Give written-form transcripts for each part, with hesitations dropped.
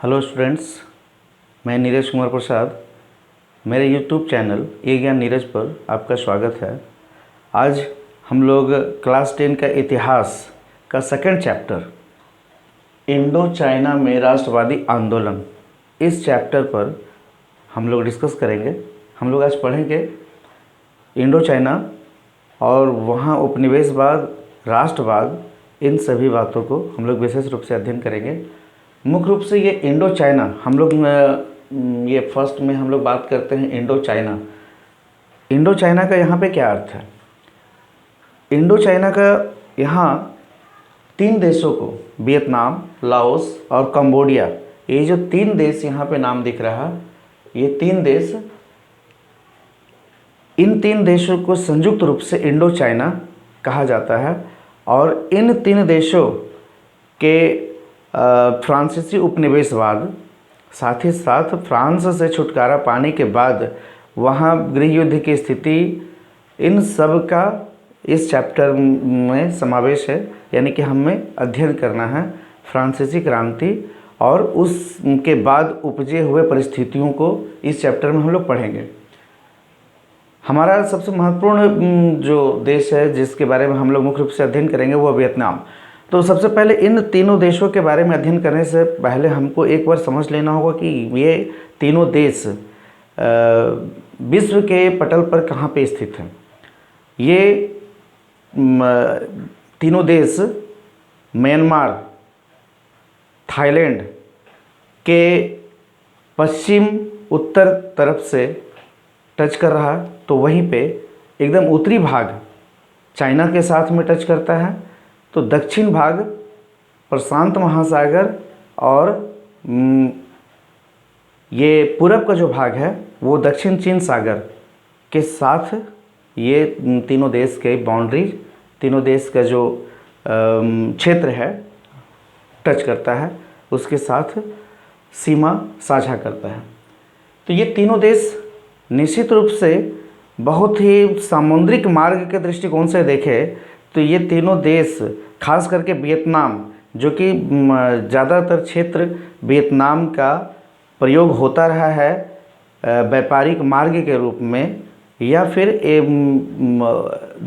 Hello students, मैं नीरज कुमार प्रसाद। मेरे YouTube channel ए ज्ञान नीरज पर आपका स्वागत है। आज हम लोग क्लास 10 का इतिहास का सेकंड चैप्टर इंडो चाइना में राष्ट्रवादी आंदोलन, इस चैप्टर पर हम लोग डिस्कस करेंगे। हम लोग आज पढ़ेंगे इंडो चाइना और वहाँ उपनिवेशवाद, राष्ट्रवाद, इन सभी बातों को हम लोग विशेष रूप से अध्ययन करेंगे। मुख्य रूप से ये इंडो चाइना हम लोग ये फर्स्ट में हम लोग बात करते हैं इंडो चाइना। इंडो चाइना का यहाँ पे क्या अर्थ है? इंडो चाइना का यहाँ तीन देशों को, वियतनाम, लाओस और कंबोडिया, ये जो तीन देश यहाँ पे नाम दिख रहा, ये तीन देश, इन तीन देशों को संयुक्त रूप से इंडो चाइना कहा जाता है। और इन तीन देशों के फ्रांसीसी उपनिवेशवाद, साथ ही साथ फ्रांस से छुटकारा पाने के बाद वहाँ गृह युद्ध की स्थिति, इन सब का इस चैप्टर में समावेश है। यानी कि हमें अध्ययन करना है फ्रांसीसी क्रांति और उसके बाद उपजे हुए परिस्थितियों को इस चैप्टर में हम लोग पढ़ेंगे। हमारा सबसे महत्वपूर्ण जो देश है जिसके बारे में हम लोग मुख्य रूप से अध्ययन करेंगे वो वियतनाम। तो सबसे पहले इन तीनों देशों के बारे में अध्ययन करने से पहले हमको एक बार समझ लेना होगा कि ये तीनों देश विश्व के पटल पर कहाँ पे स्थित हैं। ये तीनों देश म्यांमार, थाईलैंड के पश्चिम उत्तर तरफ से टच कर रहा है, तो वहीं पे एकदम उत्तरी भाग चाइना के साथ में टच करता है, तो दक्षिण भाग प्रशांत महासागर और ये पूरब का जो भाग है वो दक्षिण चीन सागर के साथ ये तीनों देश के बाउंड्री, तीनों देश का जो क्षेत्र है टच करता है, उसके साथ सीमा साझा करता है। तो ये तीनों देश निश्चित रूप से बहुत ही सामुद्रिक मार्ग के दृष्टिकोण से देखें तो ये तीनों देश, खास करके वियतनाम, जो कि ज़्यादातर क्षेत्र वियतनाम का प्रयोग होता रहा है व्यापारिक मार्ग के रूप में, या फिर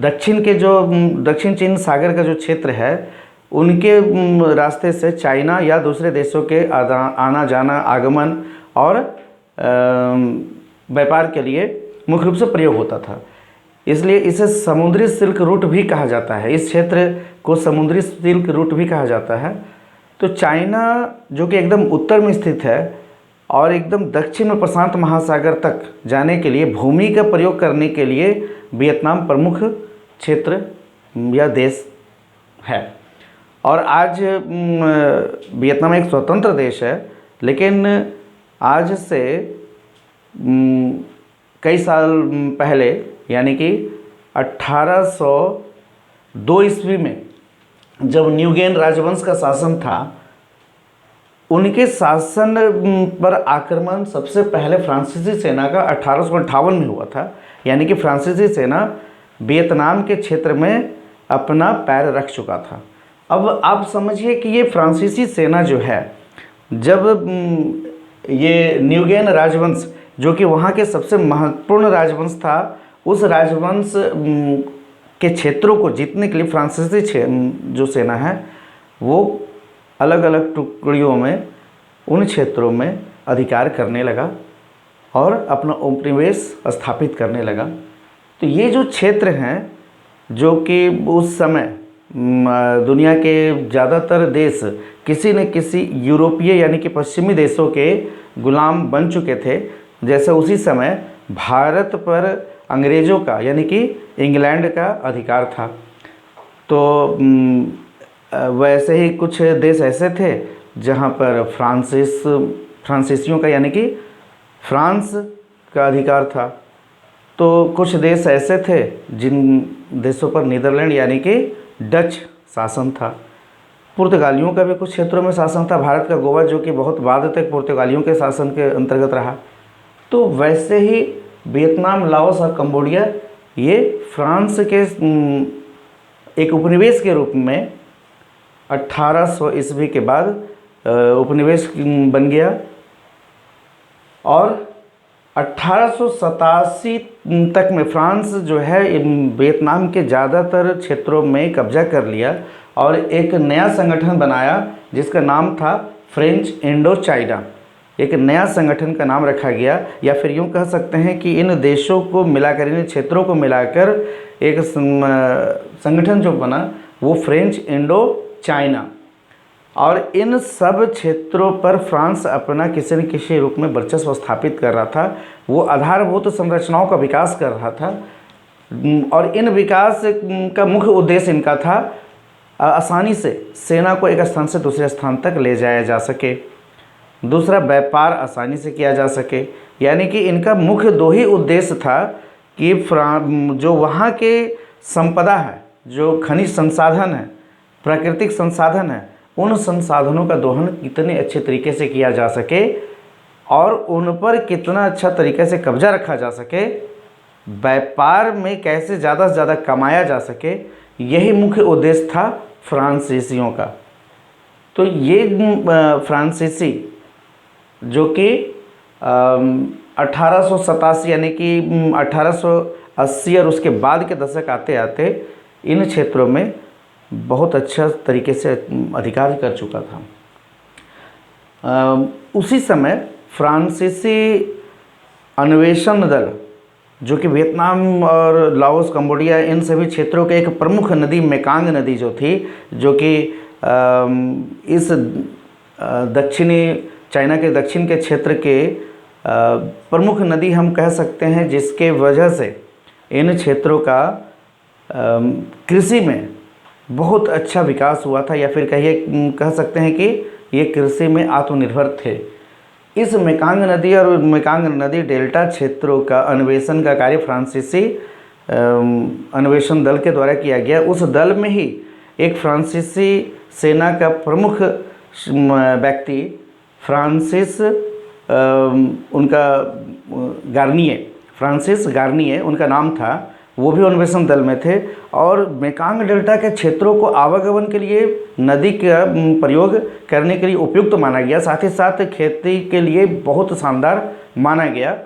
दक्षिण के जो दक्षिण चीन सागर का जो क्षेत्र है उनके रास्ते से चाइना या दूसरे देशों के आना जाना, आगमन और व्यापार के लिए मुख्य रूप से प्रयोग होता था। इसलिए इसे समुद्री सिल्क रूट भी कहा जाता है। इस क्षेत्र को समुद्री सिल्क रूट भी कहा जाता है। तो चाइना जो कि एकदम उत्तर में स्थित है और एकदम दक्षिण में प्रशांत महासागर तक जाने के लिए भूमि का प्रयोग करने के लिए वियतनाम प्रमुख क्षेत्र या देश है। और आज वियतनाम एक स्वतंत्र देश है, लेकिन आज से कई साल पहले, यानी कि 1802 ईस्वी में जब न्यूगेन राजवंश का शासन था, उनके शासन पर आक्रमण सबसे पहले फ्रांसीसी सेना का 1858 में हुआ था। यानी कि फ्रांसीसी सेना वियतनाम के क्षेत्र में अपना पैर रख चुका था। अब आप समझिए कि ये फ्रांसीसी सेना जो है, जब ये न्यूगेन राजवंश जो कि वहाँ के सबसे महत्वपूर्ण राजवंश था, उस राजवंश के क्षेत्रों को जीतने के लिए फ्रांसीसी जो सेना है वो अलग अलग टुकड़ियों में उन क्षेत्रों में अधिकार करने लगा और अपना उपनिवेश स्थापित करने लगा। तो ये जो क्षेत्र हैं, जो कि उस समय दुनिया के ज़्यादातर देश किसी न किसी यूरोपीय यानी कि पश्चिमी देशों के गुलाम बन चुके थे। जैसे उसी समय भारत पर अंग्रेज़ों का यानी कि इंग्लैंड का अधिकार था, तो वैसे ही कुछ देश ऐसे थे जहाँ पर फ्रांसीसियों का यानी कि फ्रांस का अधिकार था। तो कुछ देश ऐसे थे जिन देशों पर नीदरलैंड यानी कि डच शासन था। पुर्तगालियों का भी कुछ क्षेत्रों में शासन था। भारत का गोवा जो कि बहुत बाद तक पुर्तगालियों के शासन के अंतर्गत रहा। तो वैसे ही वियतनाम, लाओस और कंबोडिया ये फ्रांस के एक उपनिवेश के रूप में 1800 ईस्वी के बाद उपनिवेश बन गया। और 1887 तक में फ्रांस जो है वियतनाम के ज़्यादातर क्षेत्रों में कब्जा कर लिया और एक नया संगठन बनाया जिसका नाम था फ्रेंच इंडो चाइना। एक नया संगठन का नाम रखा गया, या फिर यूँ कह सकते हैं कि इन देशों को मिलाकर, इन क्षेत्रों को मिलाकर एक संगठन जो बना वो फ्रेंच इंडो चाइना। और इन सब क्षेत्रों पर फ्रांस अपना किसी न किसी रूप में वर्चस्व स्थापित कर रहा था। वो आधारभूत संरचनाओं का विकास कर रहा था और इन विकास का मुख्य उद्देश्य इनका था आसानी से सेना को एक स्थान से दूसरे स्थान तक ले जाया जा सके। दूसरा, व्यापार आसानी से किया जा सके। यानी कि इनका मुख्य दो ही उद्देश्य था कि जो वहाँ के संपदा है, जो खनिज संसाधन है, प्राकृतिक संसाधन है, उन संसाधनों का दोहन कितने अच्छे तरीके से किया जा सके और उन पर कितना अच्छा तरीके से कब्जा रखा जा सके, व्यापार में कैसे ज़्यादा से ज़्यादा कमाया जा सके, यही मुख्य उद्देश्य था फ्रांसीसियों का। तो ये फ्रांसीसी जो कि 1887 यानी कि 1880 और उसके बाद के दशक आते आते इन क्षेत्रों में बहुत अच्छा तरीके से अधिकार कर चुका था। उसी समय फ्रांसीसी अन्वेषण दल जो कि वियतनाम और लाओस, कंबोडिया, इन सभी क्षेत्रों के एक प्रमुख नदी मेकांग नदी जो थी, जो कि इस दक्षिणी चाइना के दक्षिण के क्षेत्र के प्रमुख नदी हम कह सकते हैं, जिसके वजह से इन क्षेत्रों का कृषि में बहुत अच्छा विकास हुआ था, या फिर कह सकते हैं कि ये कृषि में आत्मनिर्भर थे। इस मेकांग नदी और मेकांग नदी डेल्टा क्षेत्रों का अन्वेषण का कार्य फ्रांसीसी अन्वेषण दल के द्वारा किया गया। उस दल में ही एक फ्रांसीसी सेना का प्रमुख व्यक्ति फ्रांसिस गार्निए उनका नाम था, वो भी अन्वेषण दल में थे। और मेकांग डेल्टा के क्षेत्रों को आवागमन के लिए, नदी का प्रयोग करने के लिए उपयुक्त माना गया, साथ ही साथ खेती के लिए बहुत शानदार माना गया।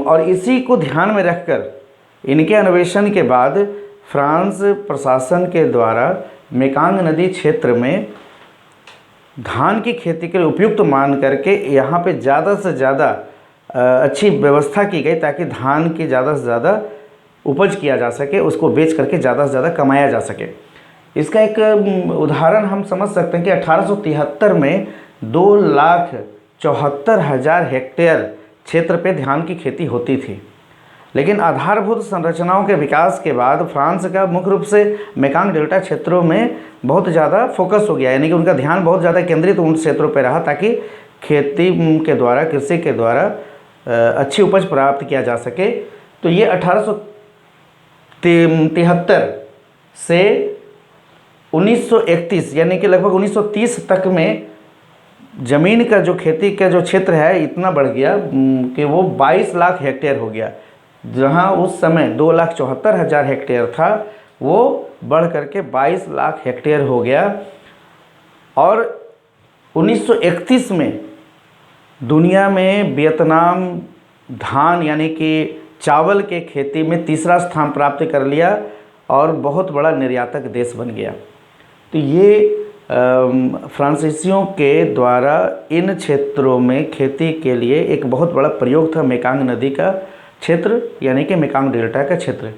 और इसी को ध्यान में रखकर इनके अन्वेषण के बाद फ्रांस प्रशासन के द्वारा मेकांग नदी क्षेत्र में धान की खेती के लिए उपयुक्त मान करके यहाँ पे ज़्यादा से ज़्यादा अच्छी व्यवस्था की गई, ताकि धान की ज़्यादा से ज़्यादा उपज किया जा सके, उसको बेच करके ज़्यादा से ज़्यादा कमाया जा सके। इसका एक उदाहरण हम समझ सकते हैं कि 1873 में 2,74,000 हेक्टेयर क्षेत्र पे धान की खेती होती थी। लेकिन आधारभूत संरचनाओं के विकास के बाद फ्रांस का मुख्य रूप से मेकांग डेल्टा क्षेत्रों में बहुत ज़्यादा फोकस हो गया, यानी कि उनका ध्यान बहुत ज़्यादा केंद्रित उन क्षेत्रों पर रहा, ताकि खेती के द्वारा, कृषि के द्वारा अच्छी उपज प्राप्त किया जा सके। तो ये 1873 से 1931 यानी कि लगभग 1930 तक में ज़मीन का जो खेती का जो क्षेत्र है इतना बढ़ गया कि वो 22 लाख हेक्टेयर हो गया। जहां उस समय 2,74,000 हेक्टेयर था, वो बढ़ करके 22 लाख हेक्टेयर हो गया। और 1931 में दुनिया में वियतनाम धान यानी कि चावल के खेती में तीसरा स्थान प्राप्त कर लिया और बहुत बड़ा निर्यातक देश बन गया। तो ये फ्रांसीसियों के द्वारा इन क्षेत्रों में खेती के लिए एक बहुत बड़ा प्रयोग था मेकांग नदी का क्षेत्र, यानी कि मेकांग डेल्टा का क्षेत्र।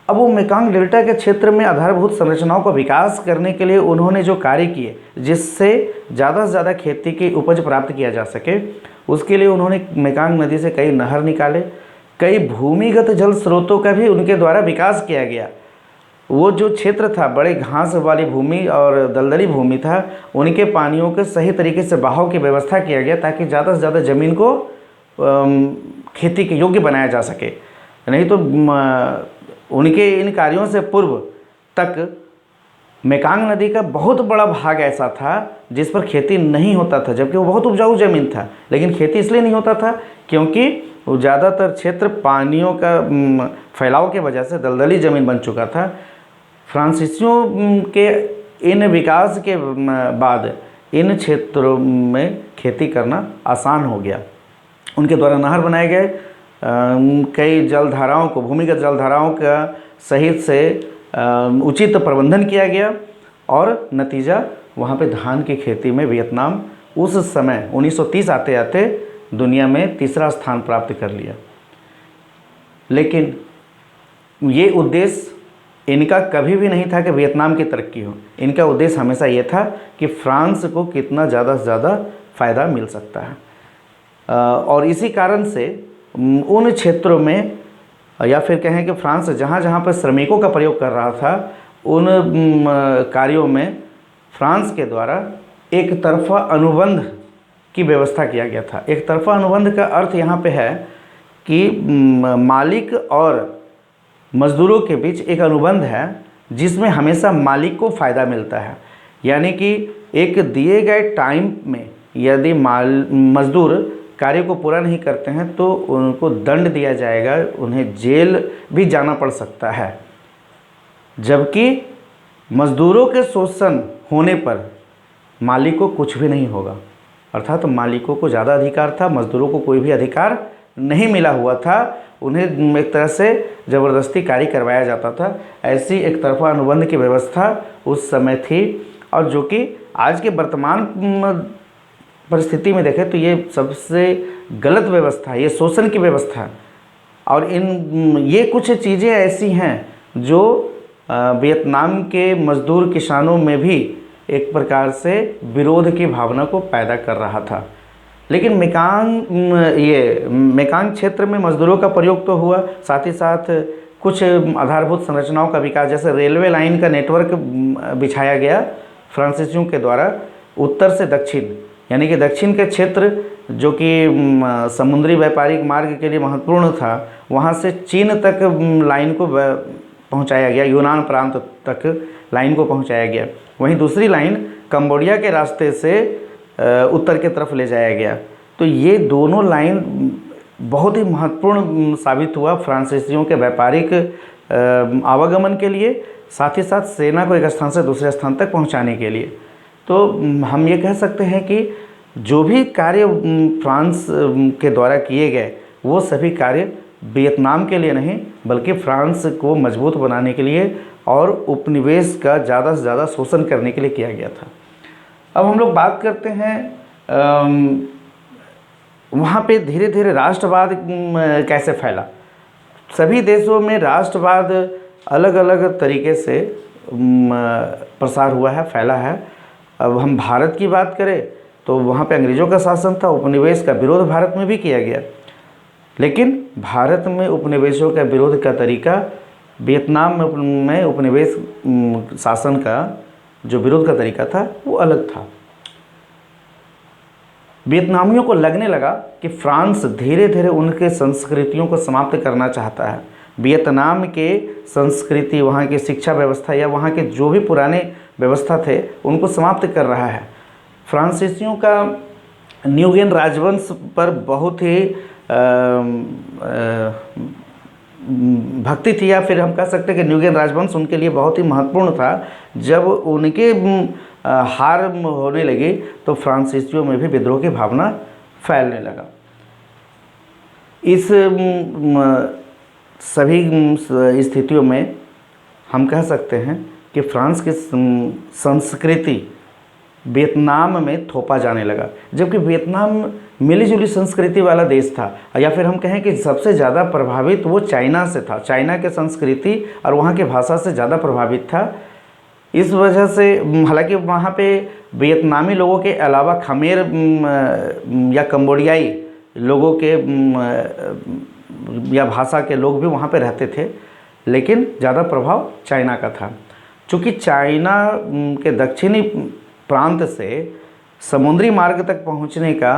अब वो मेकांग डेल्टा के क्षेत्र में आधारभूत संरचनाओं का विकास करने के लिए उन्होंने जो कार्य किए, जिससे ज़्यादा से ज़्यादा खेती की उपज प्राप्त किया जा सके, उसके लिए उन्होंने मेकांग नदी से कई नहर निकाले, कई भूमिगत जल स्रोतों का भी उनके द्वारा विकास किया गया। वो जो क्षेत्र था, बड़े घास वाली भूमि और दलदली भूमि था, उनके पानियों के सही तरीके से बहाव की व्यवस्था किया गया, ताकि ज़्यादा से ज़्यादा ज़मीन को खेती के योग्य बनाया जा सके। नहीं तो उनके इन कार्यों से पूर्व तक मेकांग नदी का बहुत बड़ा भाग ऐसा था जिस पर खेती नहीं होता था, जबकि वो बहुत उपजाऊ ज़मीन था। लेकिन खेती इसलिए नहीं होता था क्योंकि वो ज़्यादातर क्षेत्र पानियों का फैलाव के वजह से दलदली ज़मीन बन चुका था। फ्रांसीसियों के इन विकास के बाद इन क्षेत्रों में खेती करना आसान हो गया। उनके द्वारा नहर बनाए गए, कई जलधाराओं को, भूमिगत जलधाराओं का सही से उचित प्रबंधन किया गया और नतीजा वहाँ पे धान की खेती में वियतनाम उस समय 1930 आते आते दुनिया में तीसरा स्थान प्राप्त कर लिया। लेकिन ये उद्देश्य इनका कभी भी नहीं था कि वियतनाम की तरक्की हो। इनका उद्देश्य हमेशा ये था कि फ्रांस को कितना ज़्यादा से ज़्यादा फ़ायदा मिल सकता है। और इसी कारण से उन क्षेत्रों में, या फिर कहें कि फ्रांस जहाँ जहाँ पर श्रमिकों का प्रयोग कर रहा था, उन कार्यों में फ्रांस के द्वारा एक तरफा अनुबंध की व्यवस्था किया गया था। एक तरफा अनुबंध का अर्थ यहाँ पे है कि मालिक और मज़दूरों के बीच एक अनुबंध है जिसमें हमेशा मालिक को फ़ायदा मिलता है। यानी कि एक दिए गए टाइम में यदि मज़दूर कार्य को पूरा नहीं करते हैं तो उनको दंड दिया जाएगा, उन्हें जेल भी जाना पड़ सकता है। जबकि मज़दूरों के शोषण होने पर मालिक को कुछ भी नहीं होगा। अर्थात मालिकों को ज़्यादा अधिकार था, मज़दूरों को कोई भी अधिकार नहीं मिला हुआ था। उन्हें एक तरह से ज़बरदस्ती कार्य करवाया जाता था। ऐसी एक तरफा अनुबंध की व्यवस्था उस समय थी, और जो कि आज के वर्तमान परिस्थिति में देखें तो ये सबसे गलत व्यवस्था है, ये शोषण की व्यवस्था है। और ये कुछ चीज़ें ऐसी हैं जो वियतनाम के मज़दूर किसानों में भी एक प्रकार से विरोध की भावना को पैदा कर रहा था। लेकिन मेकांग क्षेत्र में मज़दूरों का प्रयोग तो हुआ, साथ ही साथ कुछ आधारभूत संरचनाओं का विकास, जैसे रेलवे लाइन का नेटवर्क बिछाया गया फ्रांसीसियों के द्वारा उत्तर से दक्षिण, यानी कि दक्षिण के क्षेत्र जो कि समुद्री व्यापारिक मार्ग के लिए महत्वपूर्ण था, वहाँ से चीन तक लाइन को पहुँचाया गया, यूनान प्रांत तक लाइन को पहुँचाया गया। वहीं दूसरी लाइन कंबोडिया के रास्ते से उत्तर की तरफ ले जाया गया। तो ये दोनों लाइन बहुत ही महत्वपूर्ण साबित हुआ फ्रांसीसियों के व्यापारिक आवागमन के लिए, साथ ही साथ सेना को एक स्थान से दूसरे स्थान तक पहुंचाने के लिए। तो हम ये कह सकते हैं कि जो भी कार्य फ्रांस के द्वारा किए गए वो सभी कार्य वियतनाम के लिए नहीं बल्कि फ्रांस को मजबूत बनाने के लिए और उपनिवेश का ज़्यादा से ज़्यादा शोषण करने के लिए किया गया था। अब हम लोग बात करते हैं वहाँ पे धीरे धीरे राष्ट्रवाद कैसे फैला। सभी देशों में राष्ट्रवाद अलग अलग तरीके से प्रसार हुआ है, फैला है। अब हम भारत की बात करें तो वहाँ पे अंग्रेज़ों का शासन था, उपनिवेश का विरोध भारत में भी किया गया। लेकिन भारत में उपनिवेशों का विरोध का तरीका वियतनाम में उपनिवेश शासन का जो विरोध का तरीका था वो अलग था। वियतनामियों को लगने लगा कि फ्रांस धीरे धीरे उनके संस्कृतियों को समाप्त करना चाहता है। वियतनाम के संस्कृति, वहाँ की शिक्षा व्यवस्था या वहाँ के जो भी पुराने व्यवस्था थे उनको समाप्त कर रहा है। फ्रांसीसियों का न्यूगेन राजवंश पर बहुत ही भक्ति थी, या फिर हम कह सकते हैं कि न्यूगेन राजवंश उनके लिए बहुत ही महत्वपूर्ण था। जब उनके हार होने लगी तो फ्रांसीसियों में भी विद्रोह की भावना फैलने लगा। इस सभी स्थितियों में हम कह सकते हैं कि फ्रांस की संस्कृति वियतनाम में थोपा जाने लगा, जबकि वियतनाम मिली जुली संस्कृति वाला देश था, या फिर हम कहें कि सबसे ज़्यादा प्रभावित वो चाइना से था। चाइना के संस्कृति और वहाँ की भाषा से ज़्यादा प्रभावित था। इस वजह से हालांकि वहाँ पे वियतनामी लोगों के अलावा खमेर या कंबोडियाई लोगों के या भाषा के लोग भी वहाँ पे रहते थे, लेकिन ज़्यादा प्रभाव चाइना का था। चूँकि चाइना के दक्षिणी प्रांत से समुद्री मार्ग तक पहुँचने का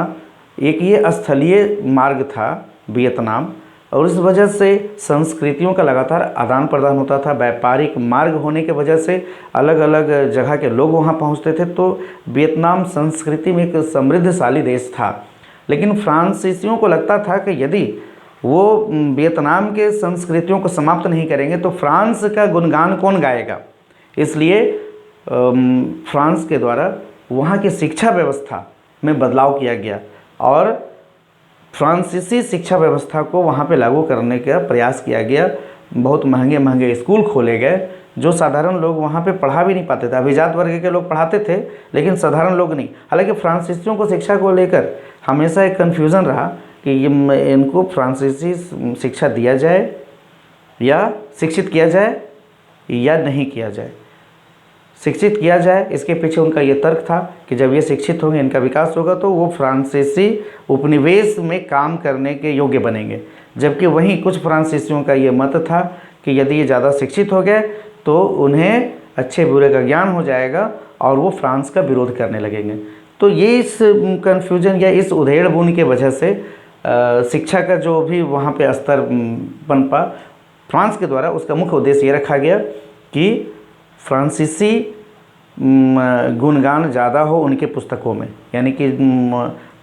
एक ये स्थलीय मार्ग था वियतनाम, और इस वजह से संस्कृतियों का लगातार आदान प्रदान होता था। व्यापारिक मार्ग होने की वजह से अलग अलग जगह के लोग वहाँ पहुँचते थे। तो वियतनाम संस्कृति में एक समृद्धशाली देश था। लेकिन फ्रांसीसियों को लगता था कि यदि वो वियतनाम के संस्कृतियों को समाप्त नहीं करेंगे तो फ्रांस का गुणगान कौन गाएगा। इसलिए फ्रांस के द्वारा वहाँ की शिक्षा व्यवस्था में बदलाव किया गया और फ्रांसीसी शिक्षा व्यवस्था को वहाँ पे लागू करने का प्रयास किया गया। बहुत महंगे महंगे स्कूल खोले गए जो साधारण लोग वहाँ पे पढ़ा भी नहीं पाते थे। अभिजात वर्ग के लोग पढ़ाते थे लेकिन साधारण लोग नहीं। हालांकि फ्रांसीसियों को शिक्षा को लेकर हमेशा एक कन्फ्यूज़न रहा कि इनको फ्रांसीसी शिक्षा दिया जाए या शिक्षित किया जाए या नहीं किया जाए। शिक्षित किया जाए, इसके पीछे उनका ये तर्क था कि जब ये शिक्षित होंगे, इनका विकास होगा तो वो फ्रांसीसी उपनिवेश में काम करने के योग्य बनेंगे। जबकि वहीं कुछ फ्रांसीसियों का ये मत था कि यदि ये ज़्यादा शिक्षित हो गए तो उन्हें अच्छे बुरे का ज्ञान हो जाएगा और वो फ्रांस का विरोध करने लगेंगे। तो ये इस कन्फ्यूजन या इस उधेड़-बुन के वजह से शिक्षा का जो भी वहाँ पे स्तर पनपा फ्रांस के द्वारा, उसका मुख्य उद्देश्य ये रखा गया कि फ्रांसीसी गुणगान ज़्यादा हो उनके पुस्तकों में, यानी कि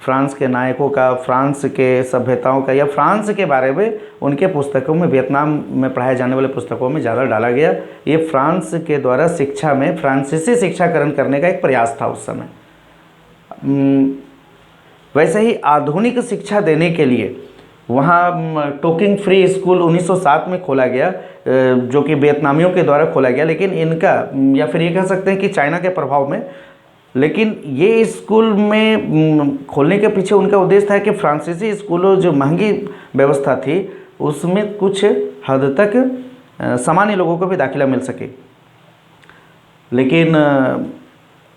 फ्रांस के नायकों का, फ्रांस के सभ्यताओं का या फ्रांस के बारे में उनके पुस्तकों में, वियतनाम में पढ़ाए जाने वाले पुस्तकों में ज़्यादा डाला गया। ये फ्रांस के द्वारा शिक्षा में फ्रांसीसी शिक्षाकरण करने का एक प्रयास था उस समय। वैसे ही आधुनिक शिक्षा देने के लिए वहाँ टोकिंग फ्री स्कूल 1907 में खोला गया, जो कि वियतनामियों के द्वारा खोला गया, लेकिन इनका, या फिर ये कह सकते हैं कि चाइना के प्रभाव में, लेकिन ये स्कूल में खोलने के पीछे उनका उद्देश्य था कि फ्रांसीसी स्कूलों जो महंगी व्यवस्था थी उसमें कुछ हद तक सामान्य लोगों को भी दाखिला मिल सके। लेकिन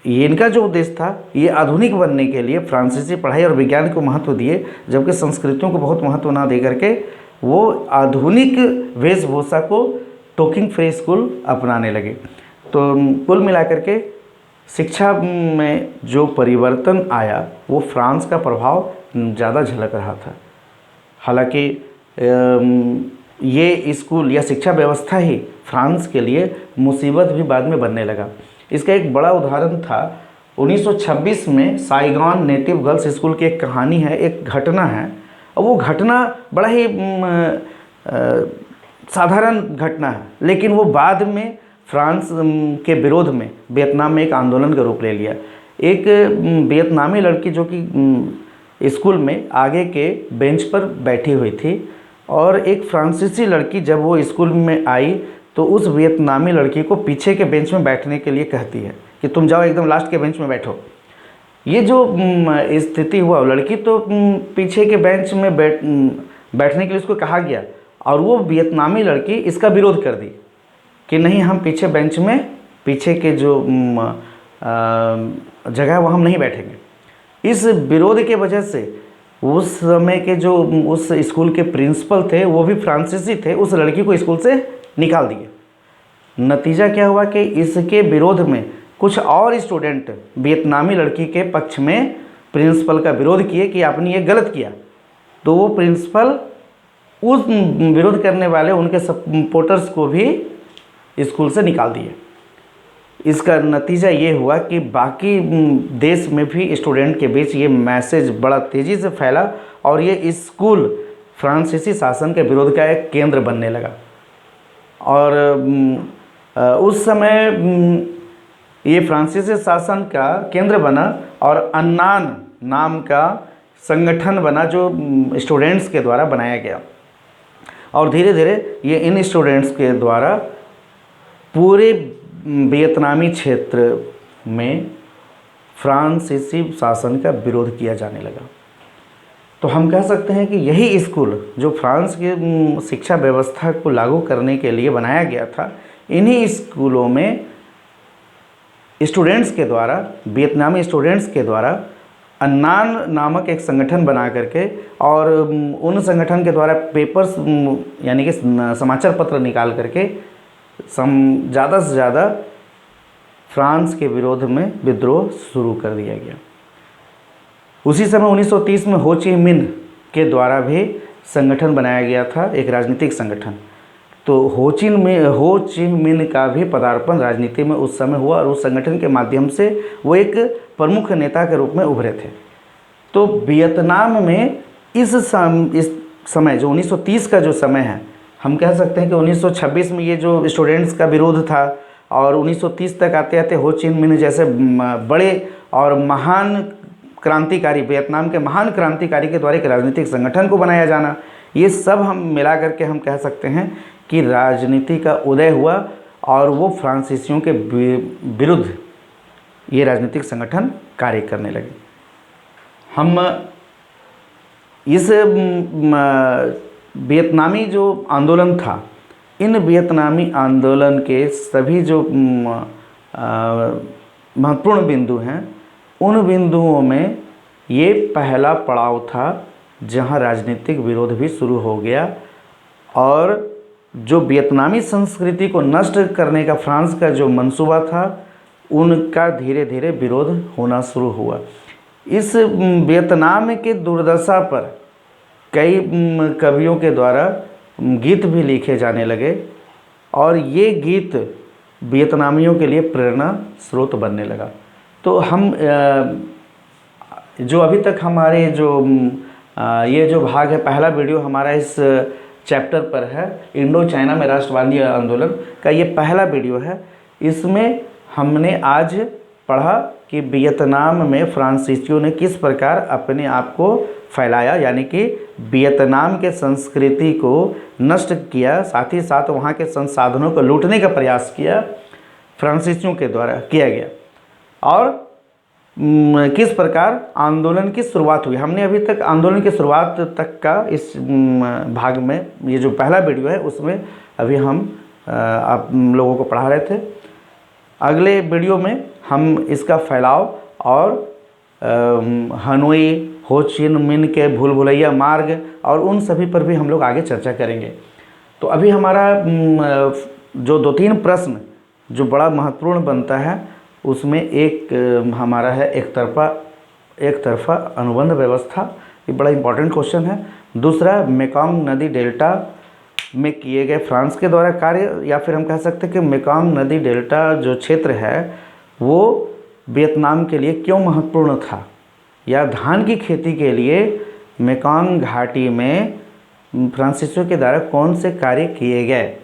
ये इनका जो उद्देश्य था, ये आधुनिक बनने के लिए फ्रांसीसी पढ़ाई और विज्ञान को महत्व दिए, जबकि संस्कृतियों को बहुत महत्व ना दे करके वो आधुनिक वेशभूषा को टोकिंग फ्री स्कूल अपनाने लगे। तो कुल मिलाकर के शिक्षा में जो परिवर्तन आया वो फ्रांस का प्रभाव ज़्यादा झलक रहा था। हालांकि ये स्कूल या शिक्षा व्यवस्था ही फ्रांस के लिए मुसीबत भी बाद में बनने लगा। इसका एक बड़ा उदाहरण था 1926 में साइगॉन नेटिव गर्ल्स स्कूल की एक कहानी है, एक घटना है। और वो घटना बड़ा ही साधारण घटना है, लेकिन वो बाद में फ्रांस के विरोध में वियतनाम में एक आंदोलन का रूप ले लिया। एक वियतनामी लड़की जो कि स्कूल में आगे के बेंच पर बैठी हुई थी और एक फ्रांसीसी लड़की जब वो स्कूल में आई तो उस वियतनामी लड़की को पीछे के बेंच में बैठने के लिए कहती है कि तुम जाओ एकदम लास्ट के बेंच में बैठो। ये जो स्थिति हुआ, लड़की तो पीछे के बेंच में बैठने के लिए उसको कहा गया और वो वियतनामी लड़की इसका विरोध कर दी कि नहीं, हम पीछे बेंच में, पीछे के जो जगह है वो हम नहीं बैठेंगे। इस विरोध के वजह से उस समय के जो उस स्कूल के प्रिंसिपल थे वो भी फ्रांसीसी थे, उस लड़की को स्कूल से निकाल दिए। नतीजा क्या हुआ कि इसके विरोध में कुछ और स्टूडेंट वियतनामी लड़की के पक्ष में प्रिंसिपल का विरोध किए कि आपने ये गलत किया। तो वो प्रिंसिपल उस विरोध करने वाले उनके सपोर्टर्स को भी स्कूल से निकाल दिए। इसका नतीजा ये हुआ कि बाकी देश में भी स्टूडेंट के बीच ये मैसेज बड़ा तेज़ी से फैला और ये स्कूल फ्रांसीसी शासन के विरोध का एक केंद्र बनने लगा। और उस समय ये फ्रांसीसी शासन का केंद्र बना और अन्नान नाम का संगठन बना जो स्टूडेंट्स के द्वारा बनाया गया। और धीरे धीरे ये इन स्टूडेंट्स के द्वारा पूरे वियतनामी क्षेत्र में फ्रांसीसी शासन का विरोध किया जाने लगा। तो हम कह सकते हैं कि यही स्कूल जो फ्रांस की शिक्षा व्यवस्था को लागू करने के लिए बनाया गया था, इन्हीं स्कूलों में स्टूडेंट्स के द्वारा, वियतनामी स्टूडेंट्स के द्वारा अन्नान नामक एक संगठन बना करके और उन संगठन के द्वारा पेपर्स यानी कि समाचार पत्र निकाल करके ज़्यादा से ज़्यादा फ्रांस के विरोध में विद्रोह शुरू कर दिया गया। उसी समय 1930 में हो ची मिन्ह के द्वारा भी संगठन बनाया गया था, एक राजनीतिक संगठन। तो हो ची मिन्ह का भी पदार्पण राजनीति में उस समय हुआ और उस संगठन के माध्यम से वो एक प्रमुख नेता के रूप में उभरे थे। तो वियतनाम में इस समय जो 1930 का जो समय है, हम कह सकते हैं कि 1926 में ये जो स्टूडेंट्स का विरोध था और 1930 तक आते आते हो चिन मिन्ह जैसे बड़े और महान क्रांतिकारी, वियतनाम के महान क्रांतिकारी के द्वारा एक राजनीतिक संगठन को बनाया जाना, ये सब हम मिला करके हम कह सकते हैं कि राजनीति का उदय हुआ और वो फ्रांसीसियों के विरुद्ध ये राजनीतिक संगठन कार्य करने लगे। हम इस वियतनामी जो आंदोलन था, इन वियतनामी आंदोलन के सभी जो महत्वपूर्ण बिंदु हैं, उन बिंदुओं में ये पहला पड़ाव था जहां राजनीतिक विरोध भी शुरू हो गया और जो वियतनामी संस्कृति को नष्ट करने का फ्रांस का जो मंसूबा था, उनका धीरे धीरे विरोध होना शुरू हुआ। इस वियतनाम के दुर्दशा पर कई कवियों के द्वारा गीत भी लिखे जाने लगे और ये गीत वियतनामियों के लिए प्रेरणा स्रोत बनने लगा। तो हम जो अभी तक हमारे जो ये जो भाग है, पहला वीडियो हमारा इस चैप्टर पर है, इंडो चाइना में राष्ट्रवादी आंदोलन का ये पहला वीडियो है। इसमें हमने आज पढ़ा कि वियतनाम में फ्रांसीसियों ने किस प्रकार अपने आप को फैलाया, यानी कि वियतनाम के संस्कृति को नष्ट किया, साथ ही साथ वहाँ के संसाधनों को लूटने का प्रयास किया फ्रांसीसियों के द्वारा किया गया और किस प्रकार आंदोलन की शुरुआत हुई। हमने अभी तक आंदोलन की शुरुआत तक का इस भाग में, ये जो पहला वीडियो है उसमें अभी हम आप लोगों को पढ़ा रहे थे। अगले वीडियो में हम इसका फैलाव और हनोई, हो चिन मिन्ह के भूल भुलैया मार्ग और उन सभी पर भी हम लोग आगे चर्चा करेंगे। तो अभी हमारा जो 2-3 प्रश्न जो बड़ा महत्वपूर्ण बनता है, उसमें एक हमारा है एक तरफा अनुबंध व्यवस्था, ये बड़ा इंपॉर्टेंट क्वेश्चन है। दूसरा, मेकॉन्ग नदी डेल्टा में किए गए फ्रांस के द्वारा कार्य, या फिर हम कह सकते हैं कि मेकॉन्ग नदी डेल्टा जो क्षेत्र है वो वियतनाम के लिए क्यों महत्वपूर्ण था, या धान की खेती के लिए मेकॉन्ग घाटी में फ्रांसीसियों के द्वारा कौन से कार्य किए गए,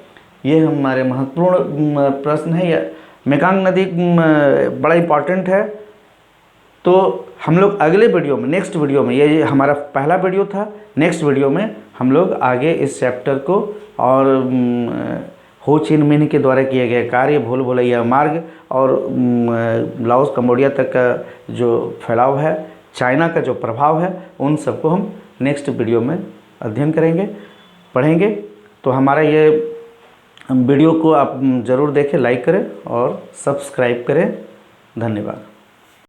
ये हमारे महत्वपूर्ण प्रश्न है। या मेकॉन्ग नदी बड़ा इम्पॉर्टेंट है। तो हम लोग अगले वीडियो में, नेक्स्ट वीडियो में, ये हमारा पहला वीडियो था, नेक्स्ट वीडियो में हम लोग आगे इस चैप्टर को और हो चिन मिन्ह के द्वारा किए गए कार्य, भूल भुलैया मार्ग और लाओस कंबोडिया तक का जो फैलाव है, चाइना का जो प्रभाव है, उन सबको हम नेक्स्ट वीडियो में अध्ययन करेंगे, पढ़ेंगे। तो हमारा ये वीडियो को आप ज़रूर देखें, लाइक करें और सब्सक्राइब करें। धन्यवाद।